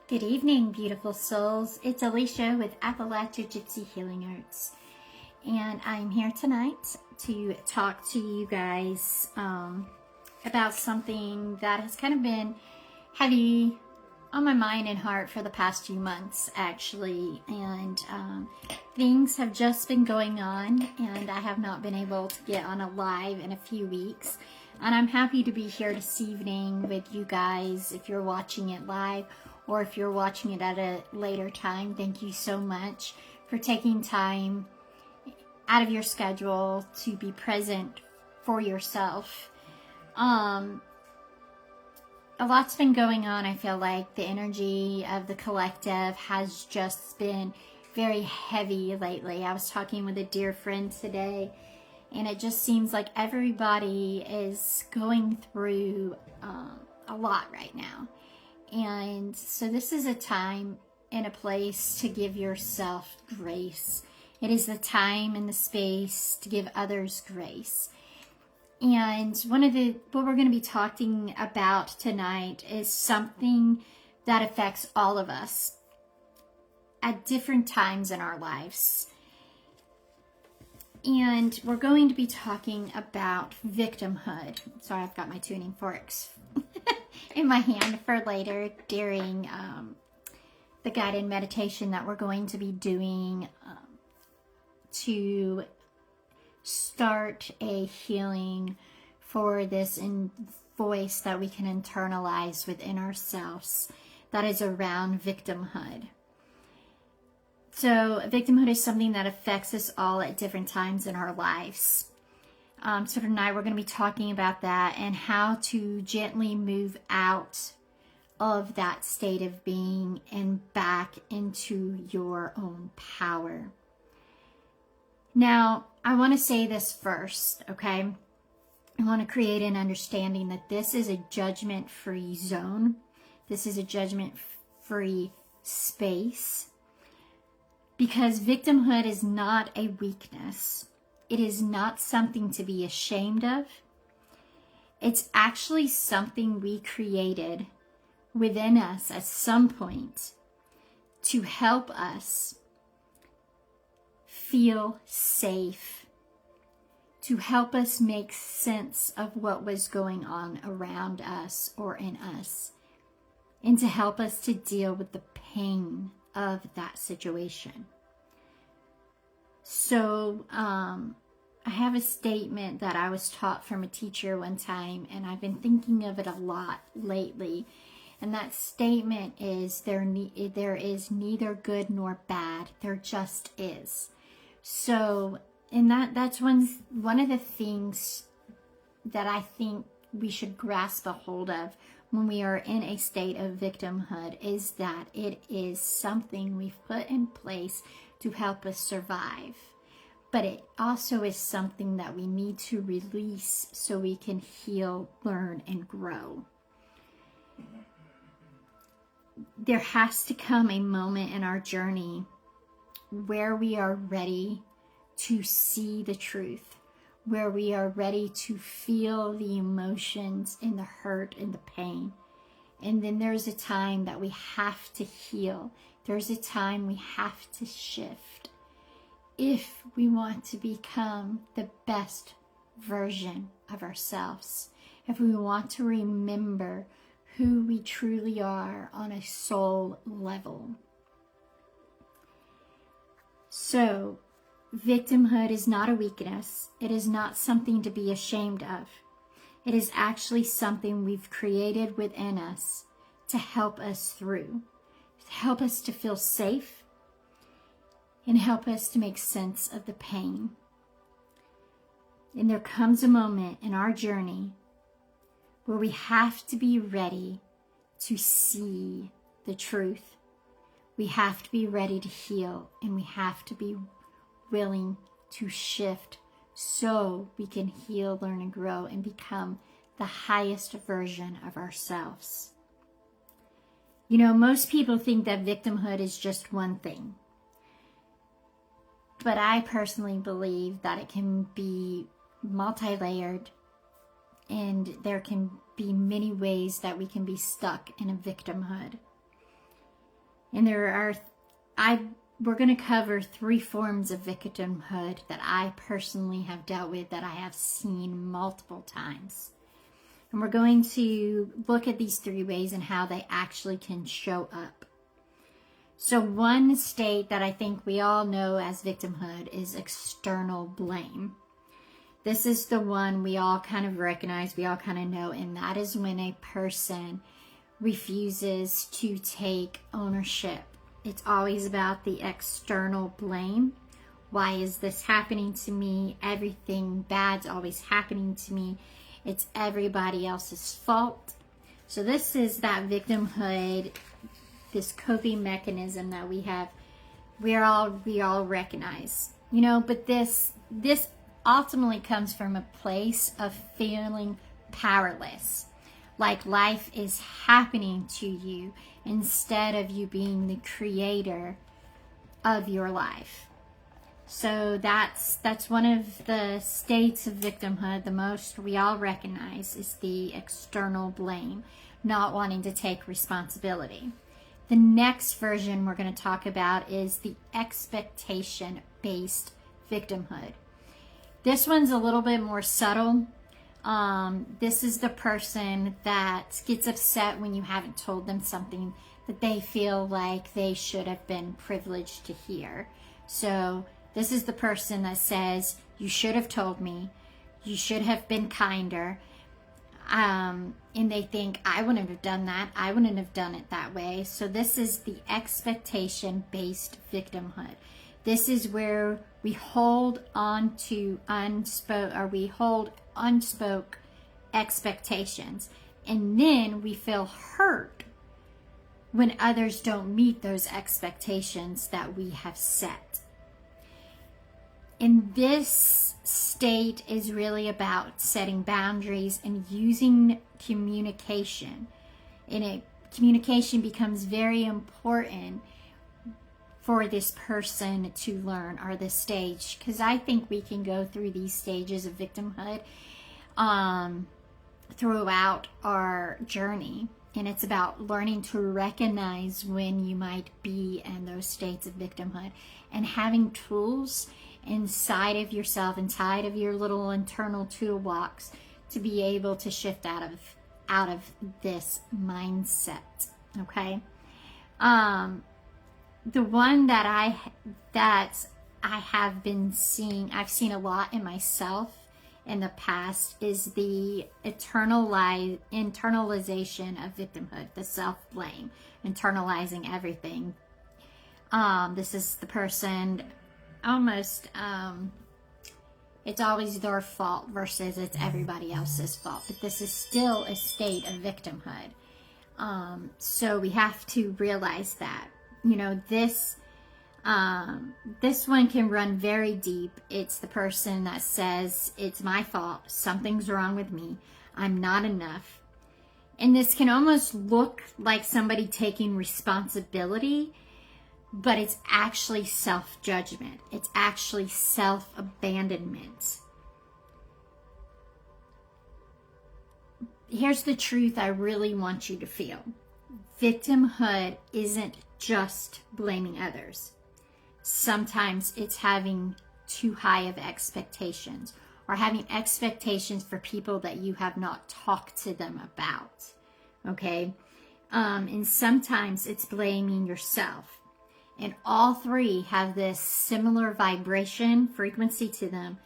Good evening, beautiful souls. It's Alicia with Appalachia Gypsy Healing Arts, and I'm here tonight to talk to you guys about something that has kind of been heavy on my mind and heart for the past few months, actually. And things have just been going on, and I have not been able to get on a live in a few weeks. And I'm happy to be here this evening with you guys. If you're watching it live, or if you're watching it at a later time, thank you so much for taking time out of your schedule to be present for yourself. A lot's been going on. I feel like the energy of the collective has just been very heavy lately. I was talking with a dear friend today, and it just seems like everybody is going through a lot right now. And so this is a time and a place to give yourself grace. It is the time and the space to give others grace. And what we're going to be talking about tonight is something that affects all of us at different times in our lives. And we're going to be talking about victimhood. Sorry, I've got my tuning forks in my hand for later during the guided meditation that we're going to be doing to start a healing for this voice that we can internalize within ourselves that is around victimhood. So victimhood is something that affects us all at different times in our lives. So tonight we're going to be talking about that and how to gently move out of that state of being and back into your own power. Now, I want to say this first, okay? I want to create an understanding that this is a judgment-free zone. This is a judgment-free space. Because victimhood is not a weakness. It is not something to be ashamed of. It's actually something we created within us at some point to help us feel safe, to help us make sense of what was going on around us or in us, and to help us to deal with the pain of that situation. So I have a statement that I was taught from a teacher one time, and I've been thinking of it a lot lately. And that statement is there is neither good nor bad. There just is. So, and that's one of the things that I think we should grasp a hold of when we are in a state of victimhood, is that it is something we've put in place to help us survive. But it also is something that we need to release so we can heal, learn, and grow. There has to come a moment in our journey where we are ready to see the truth, where we are ready to feel the emotions and the hurt and the pain. And then there's a time that we have to heal. There's a time we have to shift if we want to become the best version of ourselves, if we want to remember who we truly are on a soul level. So, victimhood is not a weakness. It is not something to be ashamed of. It is actually something we've created within us to help us through, to help us to feel safe, and help us to make sense of the pain. And there comes a moment in our journey where we have to be ready to see the truth. We have to be ready to heal, and we have to be willing to shift so we can heal, learn, and grow and become the highest version of ourselves. You know, most people think that victimhood is just one thing. But I personally believe that it can be multi-layered, and there can be many ways that we can be stuck in a victimhood. And we're going to cover 3 forms of victimhood that I personally have dealt with, that I have seen multiple times. And we're going to look at these 3 ways and how they actually can show up. So one state that I think we all know as victimhood is external blame. This is the one we all kind of recognize, we all kind of know, and that is when a person refuses to take ownership. It's always about the external blame. Why is this happening to me? Everything bad's always happening to me. It's everybody else's fault. So this is that victimhood, this coping mechanism that we have. We all recognize, but this ultimately comes from a place of feeling powerless, like life is happening to you instead of you being the creator of your life. So that's one of the states of victimhood. The most we all recognize is the external blame, not wanting to take responsibility. The next version we're going to talk about is the expectation-based victimhood. This one's a little bit more subtle. This is the person that gets upset when you haven't told them something that they feel like they should have been privileged to hear. So this is the person that says, you should have told me, you should have been kinder. And they think, I wouldn't have done that. I wouldn't have done it that way. So this is the expectation-based victimhood. This is where we hold on to unspoke expectations. And then we feel hurt when others don't meet those expectations that we have set. And this state is really about setting boundaries and using communication. And communication becomes very important for this person to learn, or this stage, because I think we can go through these stages of victimhood throughout our journey. And it's about learning to recognize when you might be in those states of victimhood and having tools inside of yourself, inside of your little internal toolbox, to be able to shift out of this mindset. Okay. The one that I have been seeing, I've seen a lot in myself in the past, is the internalization of victimhood, the self-blame, internalizing everything. This is the person almost, it's always their fault versus it's everybody else's fault. But this is still a state of victimhood. So we have to realize that, this one can run very deep. It's the person that says, it's my fault, something's wrong with me, I'm not enough. And this can almost look like somebody taking responsibility, but it's actually self-judgment. It's actually self-abandonment. Here's the truth I really want you to feel. Victimhood isn't just blaming others. Sometimes it's having too high of expectations, or having expectations for people that you have not talked to them about. Okay? And sometimes it's blaming yourself. And all 3 have this similar vibration, frequency to them.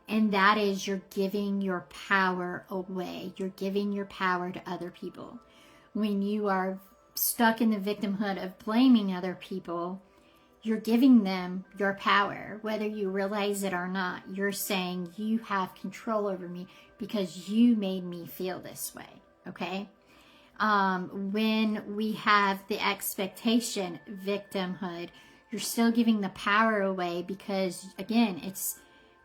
And that is, you're giving your power away. You're giving your power to other people. When you are stuck in the victimhood of blaming other people, you're giving them your power. Whether you realize it or not, you're saying, you have control over me because you made me feel this way. Okay? When we have the expectation victimhood, you're still giving the power away because, again, it's,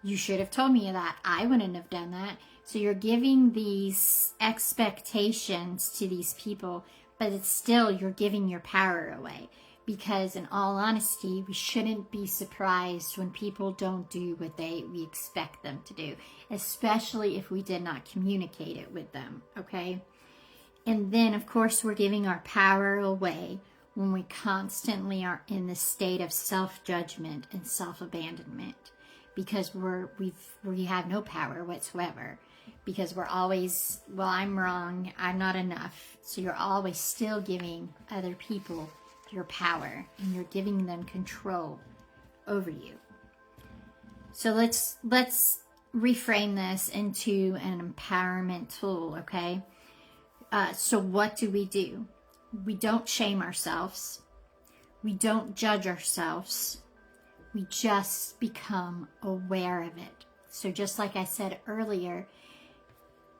you should have told me that. I wouldn't have done that. So you're giving these expectations to these people, but it's still, you're giving your power away. Because in all honesty, we shouldn't be surprised when people don't do what we expect them to do, especially if we did not communicate it with them, okay? And then, of course, we're giving our power away when we constantly are in the state of self-judgment and self-abandonment, because we have no power whatsoever, because we're always, well, I'm wrong, I'm not enough. So you're always still giving other people your power, and you're giving them control over you. So let's reframe this into an empowerment tool, okay? So what do? We don't shame ourselves. We don't judge ourselves. We just become aware of it. So just like I said earlier,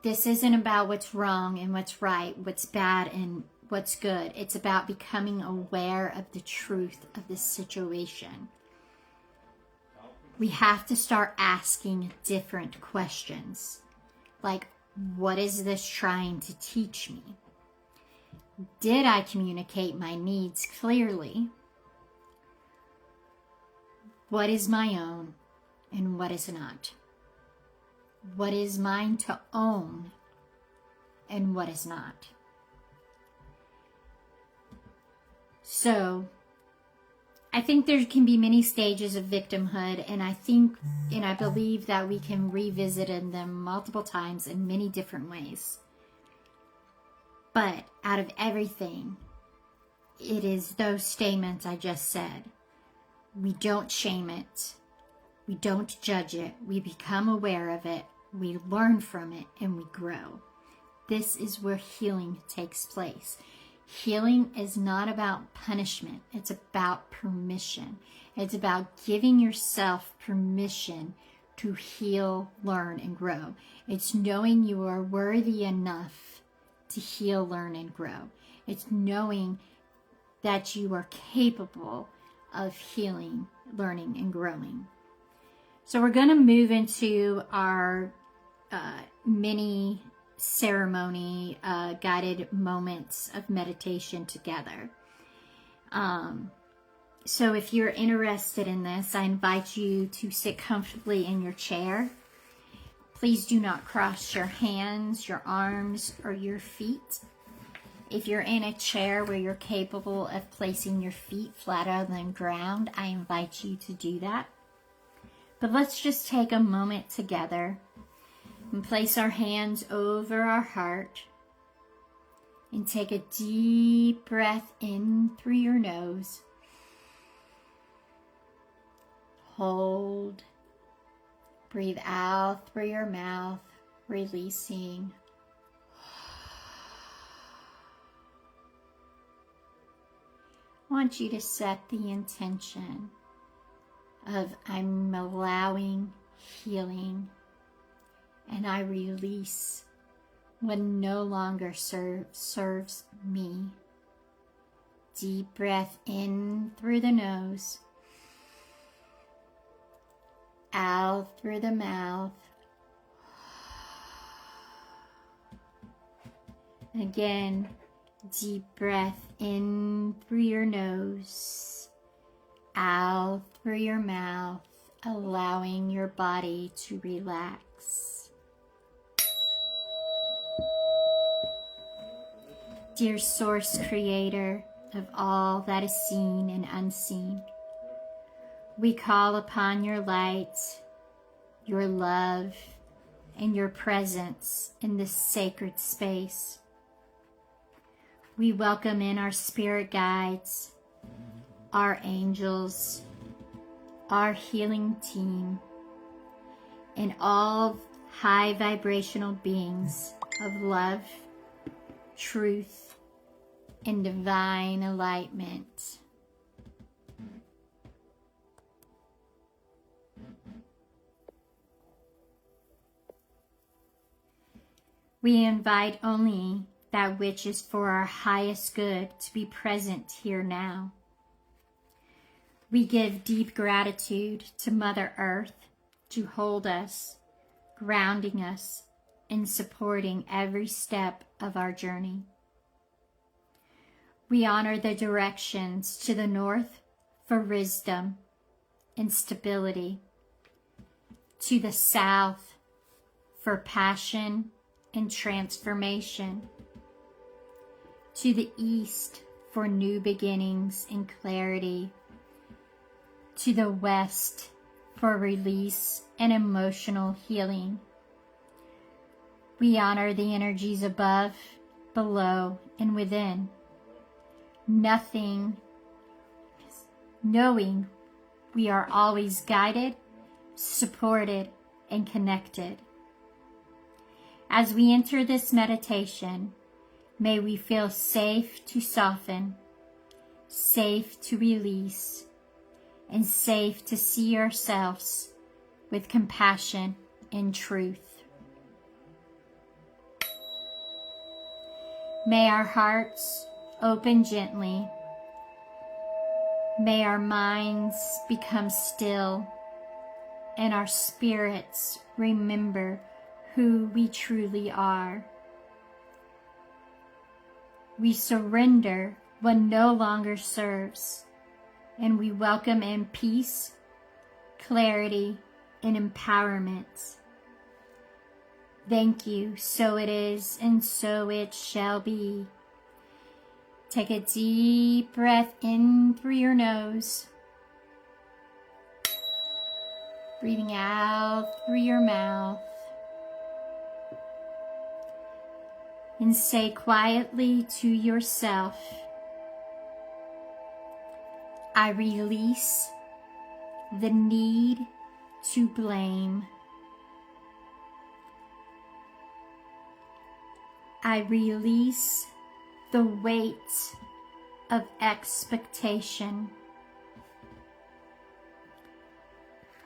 this isn't about what's wrong and what's right, what's bad and what's good. It's about becoming aware of the truth of the situation. We have to start asking different questions. Like, what is this trying to teach me? Did I communicate my needs clearly? What is my own and what is not? What is mine to own and what is not? So, I think there can be many stages of victimhood, and I believe that we can revisit them multiple times in many different ways. But out of everything, it is those statements I just said. We don't shame it. We don't judge it. We become aware of it. We learn from it and we grow. This is where healing takes place. Healing is not about punishment. It's about permission. It's about giving yourself permission to heal, learn, and grow. It's knowing you are worthy enough to heal, learn, and grow. It's knowing that you are capable of healing, learning, and growing. So we're going to move into our mini ceremony, guided moments of meditation together. So if you're interested in this, I invite you to sit comfortably in your chair. Please do not cross your hands, your arms, or your feet. If you're in a chair where you're capable of placing your feet flatter than ground, I invite you to do that. But let's just take a moment together and place our hands over our heart and take a deep breath in through your nose. Hold. Breathe out through your mouth, releasing. I want you to set the intention of I'm allowing healing, and I release what no longer serves me. Deep breath in through the nose, out through the mouth. Again, deep breath in through your nose, out through your mouth, allowing your body to relax. Dear Source Creator of all that is seen and unseen, we call upon your light, your love, and your presence in this sacred space. We welcome in our spirit guides, our angels, our healing team, and all high vibrational beings of love, truth, and divine enlightenment. We invite only that which is for our highest good to be present here now. We give deep gratitude to Mother Earth to hold us, grounding us, and supporting every step of our journey. We honor the directions to the north for wisdom and stability, to the south for passion and transformation, to the east for new beginnings and clarity. To the west for release and emotional healing. We honor the energies above, below, and within. Knowing we are always guided, supported, and connected. As we enter this meditation, may we feel safe to soften, safe to release, and safe to see ourselves with compassion and truth. May our hearts open gently. May our minds become still and our spirits remember who we truly are. We surrender what no longer serves, and we welcome in peace, clarity, and empowerment. Thank you. So it is, and so it shall be. Take a deep breath in through your nose, breathing out through your mouth, and say quietly to yourself, I release the need to blame. I release the weight of expectation.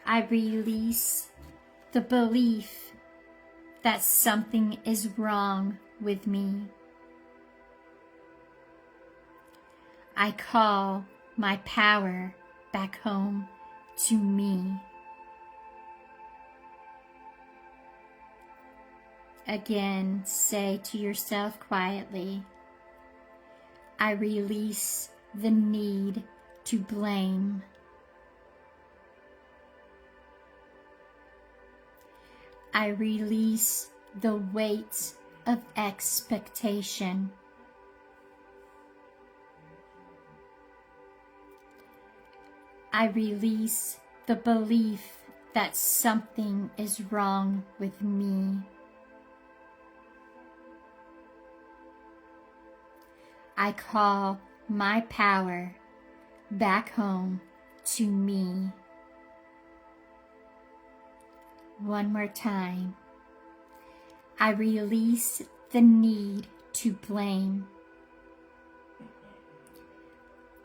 I release the belief that something is wrong with me. I call my power back home to me. Again, say to yourself quietly, I release the need to blame. I release the weight of expectation. I release the belief that something is wrong with me. I call my power back home to me. One more time. I release the need to blame.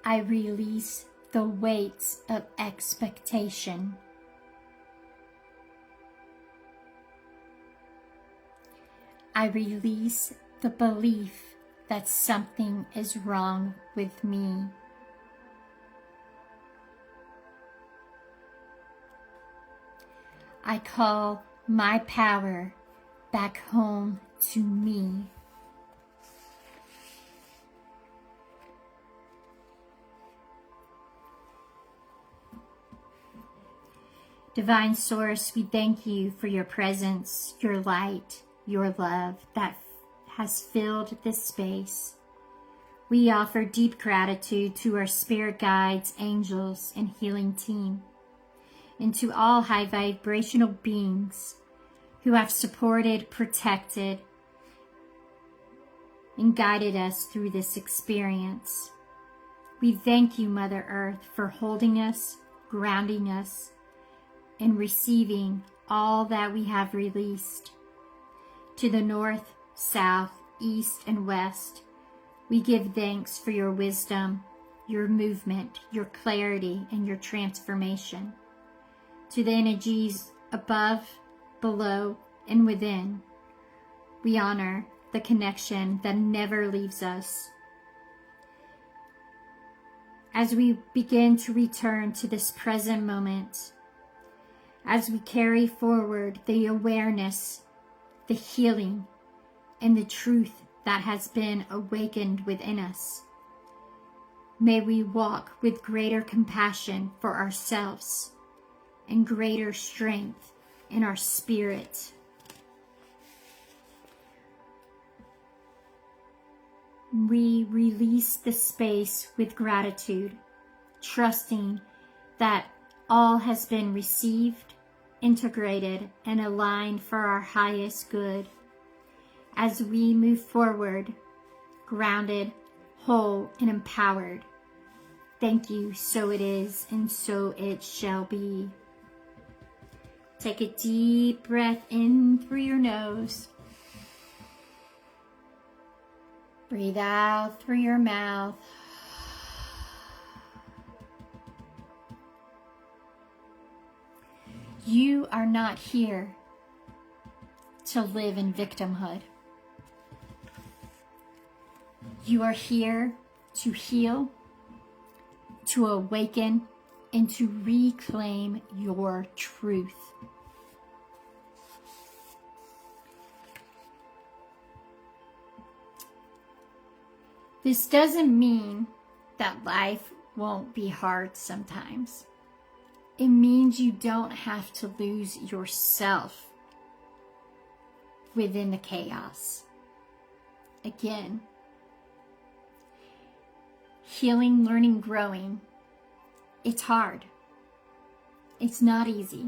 I release the weight of expectation. I release the belief that something is wrong with me. I call my power back home to me. Divine Source, we thank you for your presence, your light, your love that has filled this space. We offer deep gratitude to our spirit guides, angels, and healing team, and to all high vibrational beings who have supported, protected, and guided us through this experience. We thank you, Mother Earth, for holding us, grounding us, and receiving all that we have released. To the north, south, east, and west, we give thanks for your wisdom, your movement, your clarity, and your transformation. To the energies above, below, and within, we honor the connection that never leaves us. As we begin to return to this present moment, as we carry forward the awareness, the healing, and the truth that has been awakened within us, may we walk with greater compassion for ourselves and greater strength in our spirit. we release the space with gratitude, trusting that all has been received, integrated, and aligned for our highest good. As we move forward, grounded, whole, and empowered. Thank you, so it is, and so it shall be. Take a deep breath in through your nose. Breathe out through your mouth. You are not here to live in victimhood. You are here to heal, to awaken, and to reclaim your truth. This doesn't mean that life won't be hard sometimes. It means you don't have to lose yourself within the chaos. Again, healing, learning, growing, it's hard. It's not easy.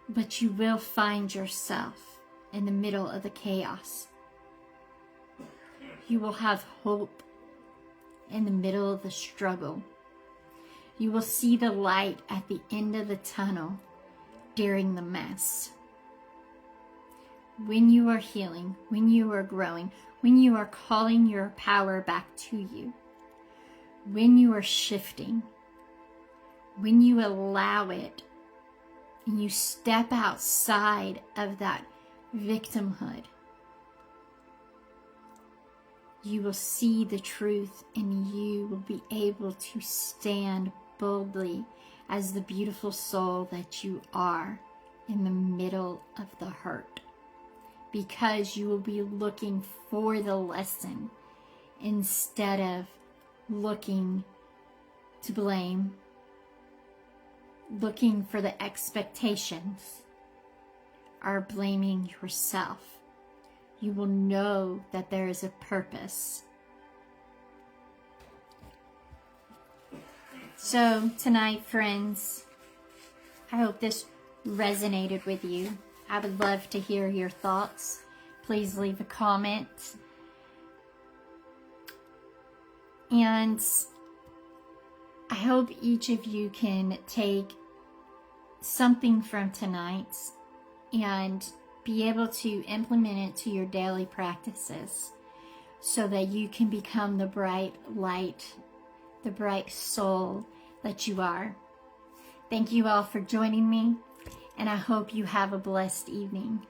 But you will find yourself in the middle of the chaos. You will have hope in the middle of the struggle. You will see the light at the end of the tunnel during the mess. When you are healing, when you are growing, when you are calling your power back to you, when you are shifting, when you allow it, and you step outside of that victimhood, you will see the truth and you will be able to stand boldly as the beautiful soul that you are in the middle of the hurt, because you will be looking for the lesson instead of looking to blame, looking for the expectations, or blaming yourself. You will know that there is a purpose. So tonight, friends, I hope this resonated with you. I would love to hear your thoughts. Please leave a comment. And I hope each of you can take something from tonight and be able to implement it to your daily practices so that you can become the bright light, the bright soul that you are. Thank you all for joining me, and I hope you have a blessed evening.